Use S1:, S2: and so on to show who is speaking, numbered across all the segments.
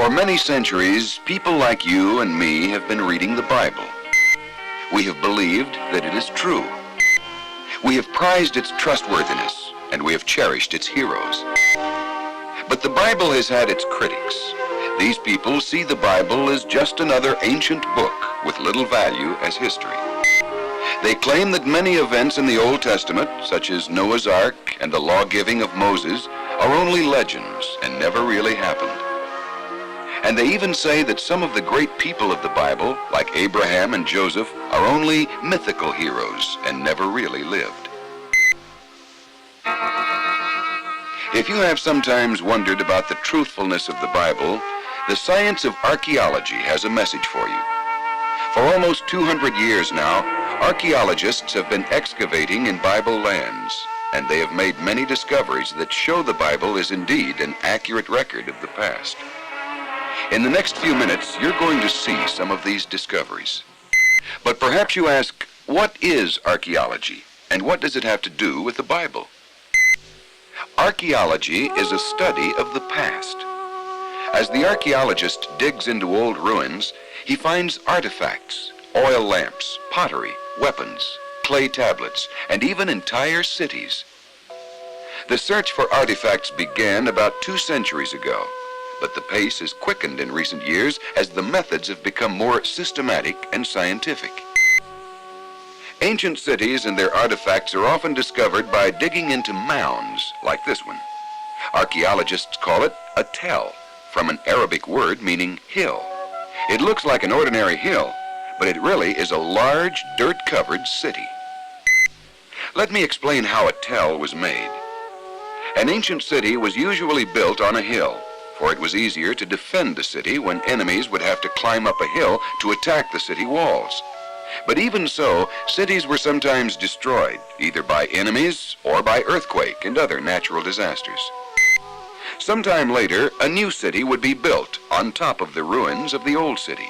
S1: For many centuries, people like you and me have been reading the Bible. We have believed that it is true. We have prized its trustworthiness, and we have cherished its heroes. But the Bible has had its critics. These people see the Bible as just another ancient book with little value as history. They claim that many events in the Old Testament, such as Noah's Ark and the law-giving of Moses, are only legends and never really happened. And they even say that some of the great people of the Bible, like Abraham and Joseph, are only mythical heroes and never really lived. If you have sometimes wondered about the truthfulness of the Bible, the science of archaeology has a message for you. For almost 200 years now, archaeologists have been excavating in Bible lands, and they have made many discoveries that show the Bible is indeed an accurate record of the past. In the next few minutes, you're going to see some of these discoveries. But perhaps you ask, what is archaeology, and what does it have to do with the Bible? Archaeology is a study of the past. As the archaeologist digs into old ruins, he finds artifacts, oil lamps, pottery, weapons, clay tablets, and even entire cities. The search for artifacts began about 2 centuries ago, but the pace has quickened in recent years as the methods have become more systematic and scientific. Ancient cities and their artifacts are often discovered by digging into mounds like this one. Archaeologists call it a tell, from an Arabic word meaning hill. It looks like an ordinary hill, but it really is a large, dirt-covered city. Let me explain how a tell was made. An ancient city was usually built on a hill, for it was easier to defend the city when enemies would have to climb up a hill to attack the city walls. But even so, cities were sometimes destroyed, either by enemies or by earthquake and other natural disasters. Sometime later, a new city would be built on top of the ruins of the old city.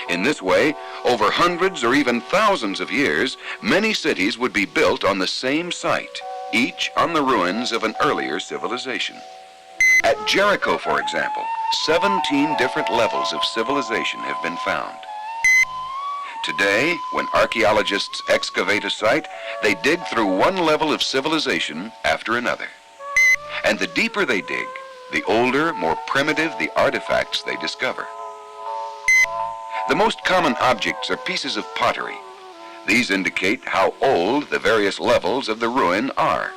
S1: In this way, over hundreds or even thousands of years, many cities would be built on the same site, each on the ruins of an earlier civilization. At Jericho, for example, 17 different levels of civilization have been found. Today, when archaeologists excavate a site, they dig through one level of civilization after another. And the deeper they dig, the older, more primitive the artifacts they discover. The most common objects are pieces of pottery. These indicate how old the various levels of the ruin are.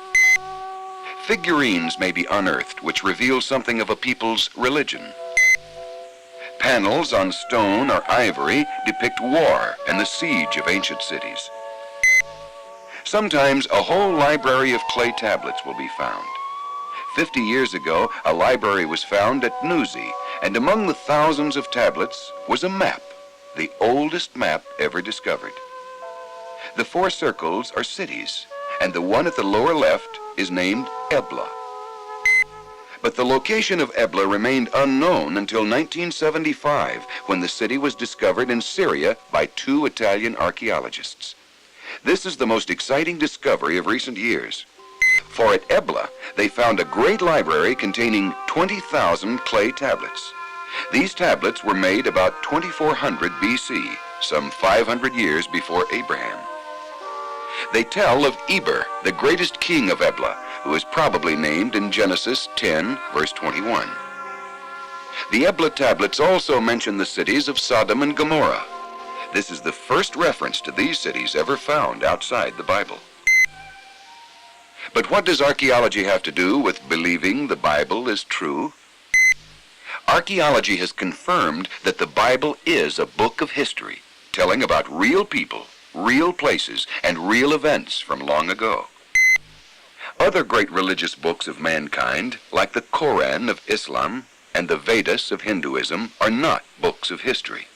S1: Figurines may be unearthed, which reveal something of a people's religion. Panels on stone or ivory depict war and the siege of ancient cities. Sometimes a whole library of clay tablets will be found. 50 years ago, a library was found at Nuzi, and among the thousands of tablets was a map, the oldest map ever discovered. The 4 circles are cities, and the one at the lower left is named Ebla. But the location of Ebla remained unknown until 1975, when the city was discovered in Syria by 2 Italian archaeologists. This is the most exciting discovery of recent years. For at Ebla, they found a great library containing 20,000 clay tablets. These tablets were made about 2400 BC, some 500 years before Abraham. They tell of Eber, the greatest king of Ebla, who is probably named in Genesis 10, verse 21. The Ebla tablets also mention the cities of Sodom and Gomorrah. This is the first reference to these cities ever found outside the Bible. But what does archaeology have to do with believing the Bible is true? Archaeology has confirmed that the Bible is a book of history, telling about real people, real places, and real events from long ago. Other great religious books of mankind, like the Koran of Islam and the Vedas of Hinduism, are not books of history.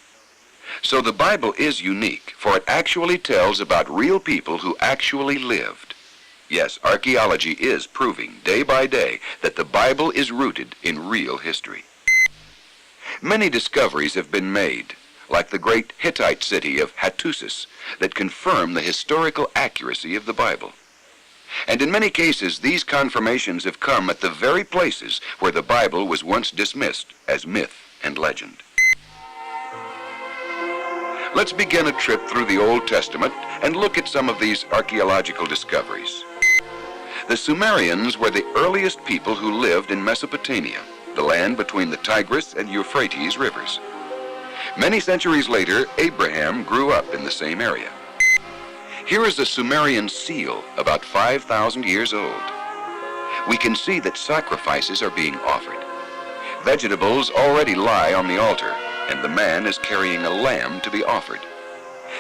S1: So the Bible is unique, for it actually tells about real people who actually lived. Yes, archaeology is proving day by day that the Bible is rooted in real history. Many discoveries have been made, like the great Hittite city of Hattusis, that confirm the historical accuracy of the Bible. And in many cases, these confirmations have come at the very places where the Bible was once dismissed as myth and legend. Let's begin a trip through the Old Testament and look at some of these archaeological discoveries. The Sumerians were the earliest people who lived in Mesopotamia, the land between the Tigris and Euphrates rivers. Many centuries later, Abraham grew up in the same area. Here is a Sumerian seal about 5,000 years old. We can see that sacrifices are being offered. Vegetables already lie on the altar, and the man is carrying a lamb to be offered.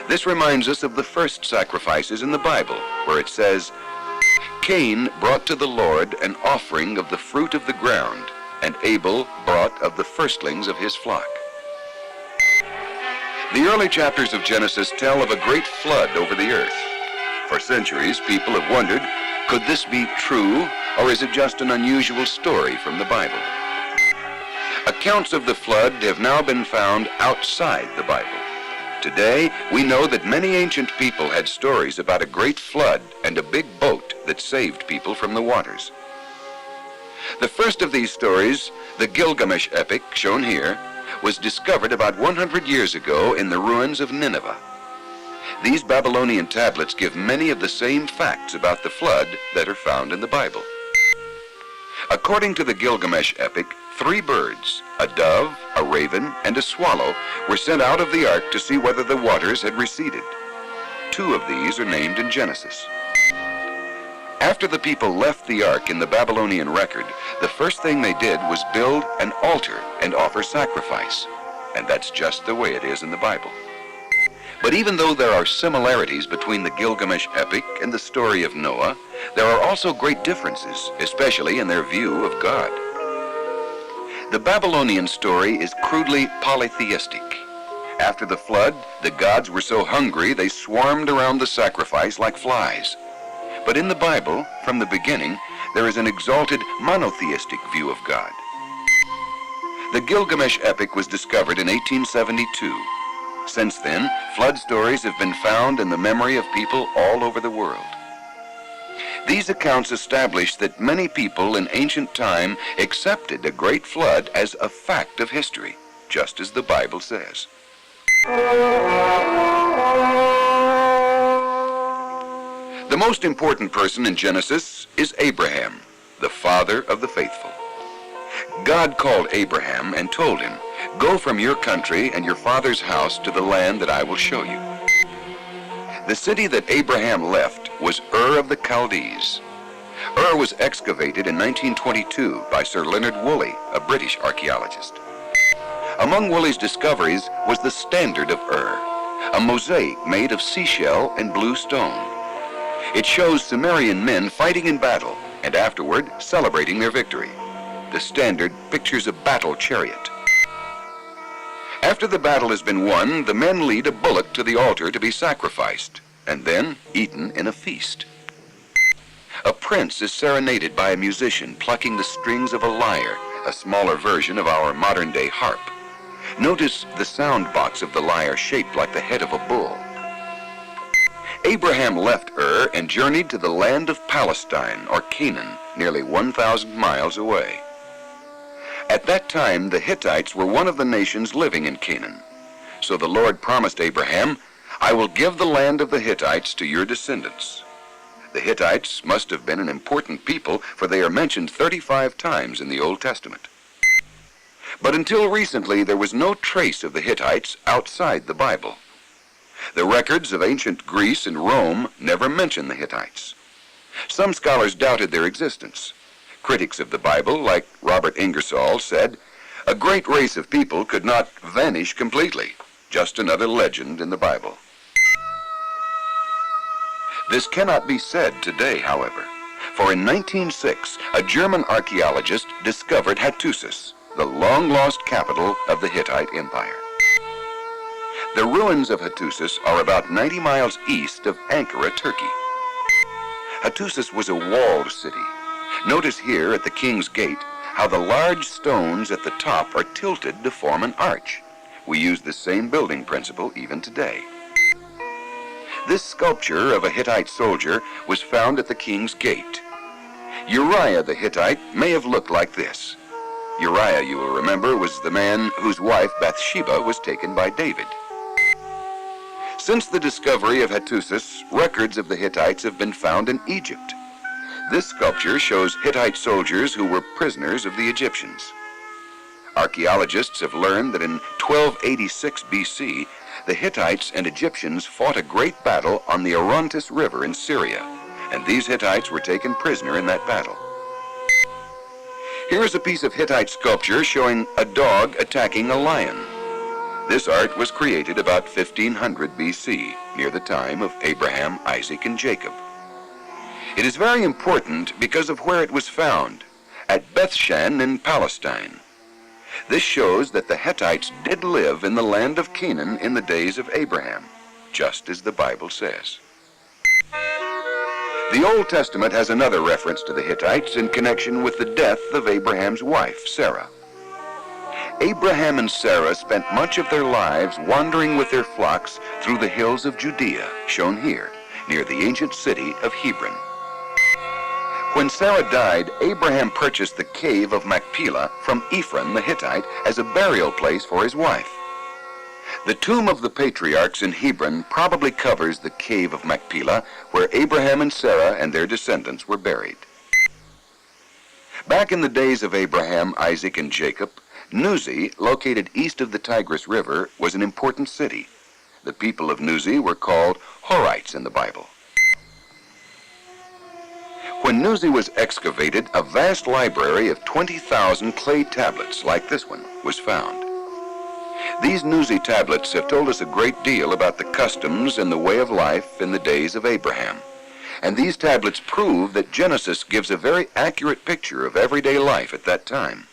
S1: This reminds us of the first sacrifices in the Bible, where it says, Cain brought to the Lord an offering of the fruit of the ground, and Abel brought of the firstlings of his flock. The early chapters of Genesis tell of a great flood over the earth. For centuries, people have wondered, could this be true, or is it just an unusual story from the Bible? Accounts of the flood have now been found outside the Bible. Today, we know that many ancient people had stories about a great flood and a big boat that saved people from the waters. The first of these stories, the Gilgamesh epic, shown here, was discovered about 100 years ago in the ruins of Nineveh. These Babylonian tablets give many of the same facts about the flood that are found in the Bible. According to the Gilgamesh epic, 3 birds, a dove, a raven, and a swallow, were sent out of the ark to see whether the waters had receded. 2 of these are named in Genesis. After the people left the ark in the Babylonian record, the first thing they did was build an altar and offer sacrifice. And that's just the way it is in the Bible. But even though there are similarities between the Gilgamesh epic and the story of Noah, there are also great differences, especially in their view of God. The Babylonian story is crudely polytheistic. After the flood, the gods were so hungry they swarmed around the sacrifice like flies. But in the Bible, from the beginning, there is an exalted monotheistic view of God. The Gilgamesh epic was discovered in 1872. Since then, flood stories have been found in the memory of people all over the world. These accounts establish that many people in ancient time accepted a great flood as a fact of history, just as the Bible says. The most important person in Genesis is Abraham, the father of the faithful. God called Abraham and told him, "Go from your country and your father's house to the land that I will show you." The city that Abraham left was Ur of the Chaldees. Ur was excavated in 1922 by Sir Leonard Woolley, a British archaeologist. Among Woolley's discoveries was the Standard of Ur, a mosaic made of seashell and blue stone. It shows Sumerian men fighting in battle and afterward celebrating their victory. The standard pictures a battle chariot. After the battle has been won, the men lead a bullock to the altar to be sacrificed and then eaten in a feast. A prince is serenaded by a musician plucking the strings of a lyre, a smaller version of our modern-day harp. Notice the sound box of the lyre shaped like the head of a bull. Abraham left Ur and journeyed to the land of Palestine, or Canaan, nearly 1,000 miles away. At that time, the Hittites were one of the nations living in Canaan. So the Lord promised Abraham, "I will give the land of the Hittites to your descendants." The Hittites must have been an important people, for they are mentioned 35 times in the Old Testament. But until recently, there was no trace of the Hittites outside the Bible. The records of ancient Greece and Rome never mention the Hittites. Some scholars doubted their existence. Critics of the Bible, like Robert Ingersoll, said, "A great race of people could not vanish completely, just another legend in the Bible." This cannot be said today, however, for in 1906, a German archaeologist discovered Hattusis, the long-lost capital of the Hittite Empire. The ruins of Hattusis are about 90 miles east of Ankara, Turkey. Hattusis was a walled city. Notice here at the King's Gate how the large stones at the top are tilted to form an arch. We use the same building principle even today. This sculpture of a Hittite soldier was found at the King's Gate. Uriah the Hittite may have looked like this. Uriah, you will remember, was the man whose wife Bathsheba was taken by David. Since the discovery of Hattusis, records of the Hittites have been found in Egypt. This sculpture shows Hittite soldiers who were prisoners of the Egyptians. Archaeologists have learned that in 1286 BC, the Hittites and Egyptians fought a great battle on the Orontes River in Syria, and these Hittites were taken prisoner in that battle. Here is a piece of Hittite sculpture showing a dog attacking a lion. This art was created about 1500 BC, near the time of Abraham, Isaac, and Jacob. It is very important because of where it was found, at Bethshan in Palestine. This shows that the Hittites did live in the land of Canaan in the days of Abraham, just as the Bible says. The Old Testament has another reference to the Hittites in connection with the death of Abraham's wife, Sarah. Abraham and Sarah spent much of their lives wandering with their flocks through the hills of Judea, shown here, near the ancient city of Hebron. When Sarah died, Abraham purchased the cave of Machpelah from Ephron the Hittite as a burial place for his wife. The tomb of the patriarchs in Hebron probably covers the cave of Machpelah, where Abraham and Sarah and their descendants were buried. Back in the days of Abraham, Isaac, and Jacob, Nuzi, located east of the Tigris River, was an important city. The people of Nuzi were called Horites in the Bible. When Nuzi was excavated, a vast library of 20,000 clay tablets like this one was found. These Nuzi tablets have told us a great deal about the customs and the way of life in the days of Abraham. And these tablets prove that Genesis gives a very accurate picture of everyday life at that time.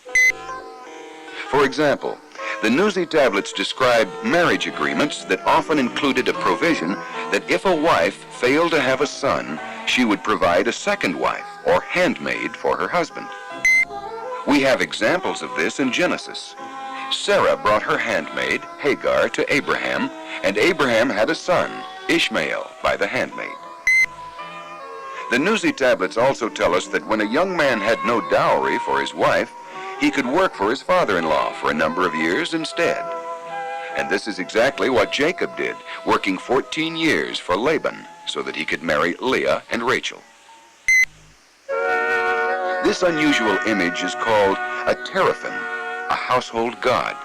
S1: For example, the Nuzi tablets describe marriage agreements that often included a provision that if a wife failed to have a son, she would provide a second wife or handmaid for her husband. We have examples of this in Genesis. Sarah brought her handmaid, Hagar, to Abraham, and Abraham had a son, Ishmael, by the handmaid. The Nuzi tablets also tell us that when a young man had no dowry for his wife, he could work for his father-in-law for a number of years instead. And this is exactly what Jacob did, working 14 years for Laban so that he could marry Leah and Rachel. This unusual image is called a teraphim, a household god.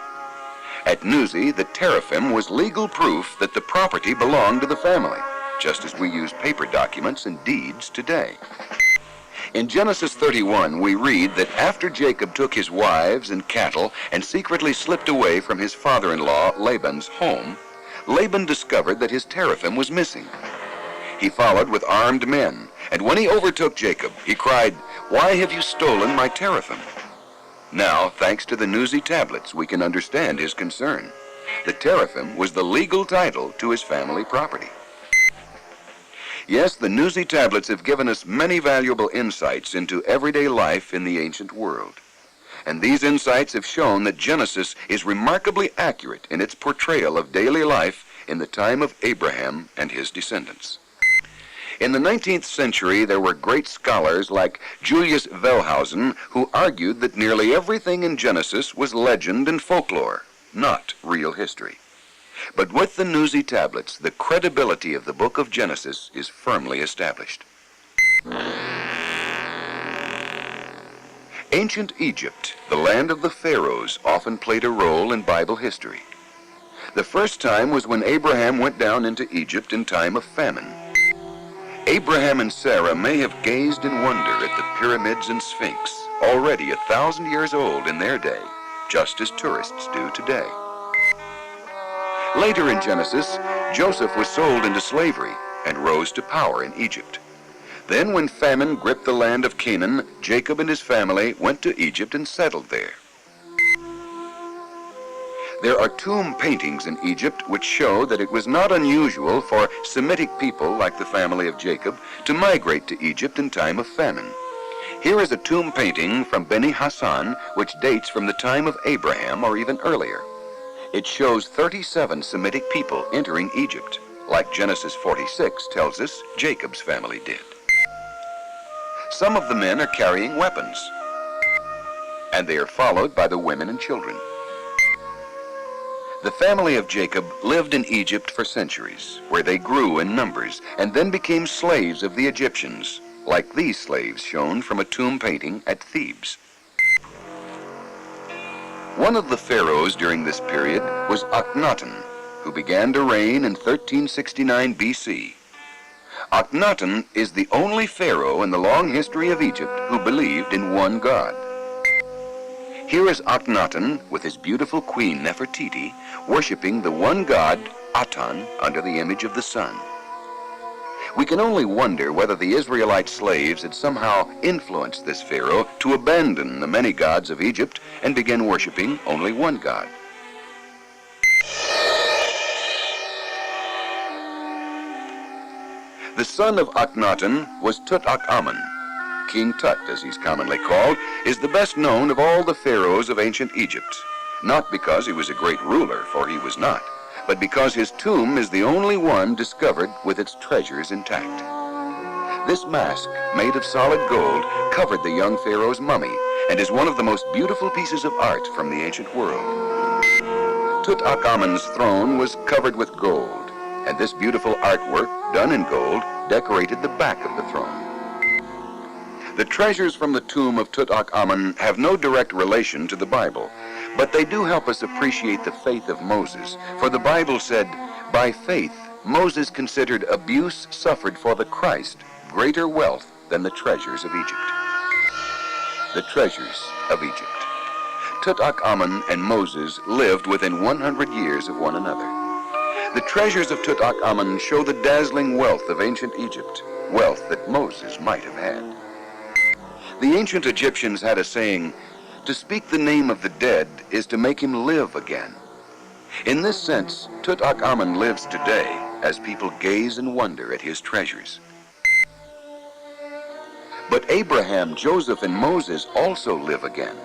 S1: At Nuzi, the teraphim was legal proof that the property belonged to the family, just as we use paper documents and deeds today. In Genesis 31, we read that after Jacob took his wives and cattle and secretly slipped away from his father-in-law Laban's home, Laban discovered that his teraphim was missing. He followed with armed men, and when he overtook Jacob, he cried, "Why have you stolen my teraphim?" Now, thanks to the Nuzi tablets, we can understand his concern. The teraphim was the legal title to his family property. Yes, the Nuzi tablets have given us many valuable insights into everyday life in the ancient world. And these insights have shown that Genesis is remarkably accurate in its portrayal of daily life in the time of Abraham and his descendants. In the 19th century, there were great scholars like Julius Wellhausen who argued that nearly everything in Genesis was legend and folklore, not real history. But with the Nuzi tablets, the credibility of the book of Genesis is firmly established. Ancient Egypt, the land of the pharaohs, often played a role in Bible history. The first time was when Abraham went down into Egypt in time of famine. Abraham and Sarah may have gazed in wonder at the pyramids and Sphinx, already 1,000 years old in their day, just as tourists do today. Later in Genesis, Joseph was sold into slavery and rose to power in Egypt. Then when famine gripped the land of Canaan, Jacob and his family went to Egypt and settled there. There are tomb paintings in Egypt which show that it was not unusual for Semitic people like the family of Jacob to migrate to Egypt in time of famine. Here is a tomb painting from Beni Hassan which dates from the time of Abraham or even earlier. It shows 37 Semitic people entering Egypt, like Genesis 46 tells us Jacob's family did. Some of the men are carrying weapons. and they are followed by the women and children. The family of Jacob lived in Egypt for centuries, where they grew in numbers and then became slaves of the Egyptians, like these slaves shown from a tomb painting at Thebes. One of the pharaohs during this period was Akhenaten, who began to reign in 1369 BC. Akhenaten is the only pharaoh in the long history of Egypt who believed in one God. Here is Akhenaten with his beautiful queen Nefertiti worshiping the one god Aten under the image of the sun. We can only wonder whether the Israelite slaves had somehow influenced this pharaoh to abandon the many gods of Egypt and begin worshiping only one god. The son of Akhenaten was Tutankhamun. King Tut, as he's commonly called, is the best known of all the pharaohs of ancient Egypt, not because he was a great ruler, for he was not, but because his tomb is the only one discovered with its treasures intact. This mask, made of solid gold, covered the young pharaoh's mummy and is one of the most beautiful pieces of art from the ancient world. Tutankhamun's throne was covered with gold, and this beautiful artwork, done in gold, decorated the back of the throne. The treasures from the tomb of Tutankhamun have no direct relation to the Bible, but they do help us appreciate the faith of Moses, for the Bible said, "By faith, Moses considered abuse suffered for the Christ greater wealth than the treasures of Egypt." The treasures of Egypt. Tutankhamun and Moses lived within 100 years of one another. The treasures of Tutankhamun show the dazzling wealth of ancient Egypt, wealth that Moses might have had. The ancient Egyptians had a saying, "To speak the name of the dead is to make him live again." In this sense, Tutankhamun lives today as people gaze and wonder at his treasures. But Abraham, Joseph, and Moses also live again.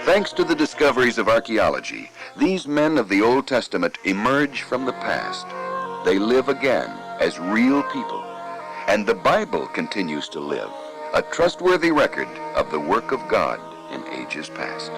S1: Thanks to the discoveries of archaeology, these men of the Old Testament emerge from the past. They live again as real people, and the Bible continues to live, a trustworthy record of the work of God in ages past.